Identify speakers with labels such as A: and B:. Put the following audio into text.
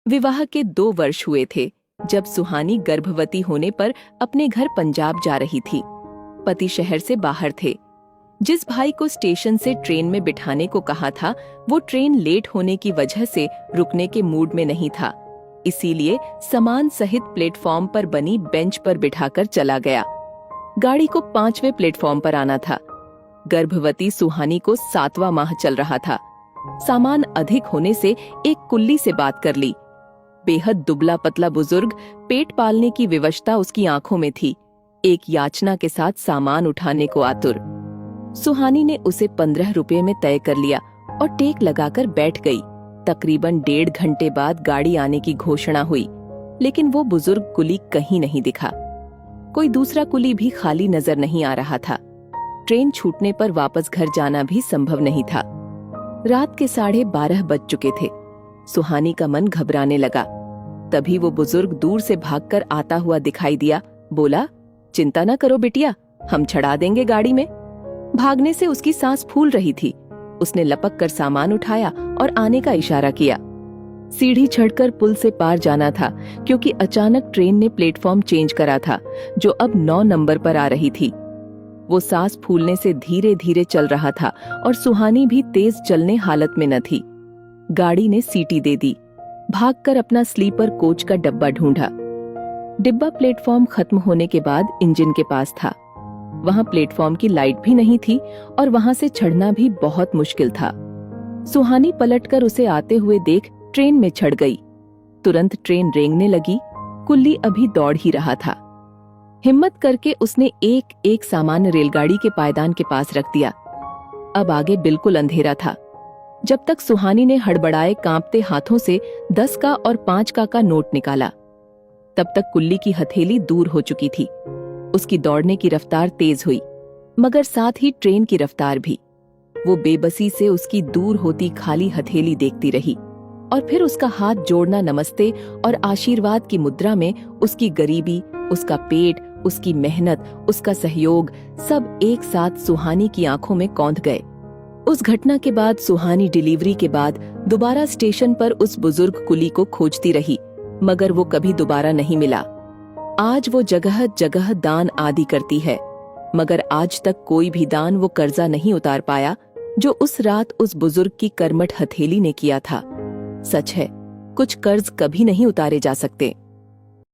A: विवाह के 2 वर्ष हुए थे जब सुहानी गर्भवती होने पर अपने घर पंजाब जा रही थी। पति शहर से बाहर थे। जिस भाई को स्टेशन से ट्रेन में बिठाने को कहा था, वो ट्रेन लेट होने की वजह से रुकने के मूड में नहीं था। इसीलिए सामान सहित प्लेटफॉर्म पर बनी बेंच पर बिठाकर चला गया। गाड़ी को 5वें प्लेटफॉर्म पर आना था। गर्भवती सुहानी को 7वां माह चल रहा था। सामान अधिक होने से एक कुल्ली से बात कर ली। बेहद दुबला पतला बुजुर्ग, पेट पालने की विवशता उसकी आंखों में थी। एक याचना के साथ सामान उठाने को आतुर। सुहानी ने उसे 15 रुपए में तय कर लिया और टेक लगाकर बैठ गई। तकरीबन 1.5 घंटे बाद गाड़ी आने की घोषणा हुई, लेकिन वो बुजुर्ग कुली कहीं नहीं दिखा। कोई दूसरा कुली भी खाली नजर नहीं आ रहा था। ट्रेन छूटने पर वापस घर जाना भी संभव नहीं था। रात के 12:30 बज चुके थे। सुहानी का मन घबराने लगा। तभी वो बुजुर्ग दूर से भागकर आता हुआ दिखाई दिया। बोला, चिंता न करो बिटिया, हम चढ़ा देंगे गाड़ी में। भागने से उसकी सांस फूल रही थी। उसने लपक कर सामान उठाया और आने का इशारा किया। सीढ़ी चढ़कर पुल से पार जाना था, क्योंकि अचानक ट्रेन ने प्लेटफॉर्म चेंज करा था, जो अब 9 नंबर पर आ रही थी। वो सांस फूलने से धीरे धीरे चल रहा था और सुहानी भी तेज चलने हालत में न थी। गाड़ी ने सीटी दे दी। भागकर अपना स्लीपर कोच का डब्बा ढूंढा। डिब्बा प्लेटफॉर्म खत्म होने के बाद इंजन के पास था। वहां प्लेटफॉर्म की लाइट भी नहीं थी और वहां से चढ़ना भी बहुत मुश्किल था। सुहानी पलटकर उसे आते हुए देख ट्रेन में चढ़ गई। तुरंत ट्रेन रेंगने लगी। कुल्ली अभी दौड़ ही रहा था। हिम्मत करके उसने एक एक सामान रेलगाड़ी के पायदान के पास रख दिया। अब आगे बिल्कुल अंधेरा था। जब तक सुहानी ने हड़बड़ाए कांपते हाथों से 10 का और 5 का नोट निकाला, तब तक कुल्ली की हथेली दूर हो चुकी थी। उसकी दौड़ने की रफ्तार तेज हुई, मगर साथ ही ट्रेन की रफ्तार भी। वो बेबसी से उसकी दूर होती खाली हथेली देखती रही और फिर उसका हाथ जोड़ना नमस्ते और आशीर्वाद की मुद्रा में उसकी गरीबी, उसका पेट, उसकी मेहनत, उसका सहयोग सब एक साथ सुहानी की आंखों में कौंध गए। उस घटना के बाद सुहानी डिलीवरी के बाद दोबारा स्टेशन पर उस बुजुर्ग कुली को खोजती रही, मगर वो कभी दोबारा नहीं मिला। आज वो जगह जगह दान आदि करती है, मगर आज तक कोई भी दान वो कर्जा नहीं उतार पाया जो उस रात उस बुजुर्ग की कर्मठ हथेली ने किया था। सच है, कुछ कर्ज कभी नहीं उतारे जा सकते।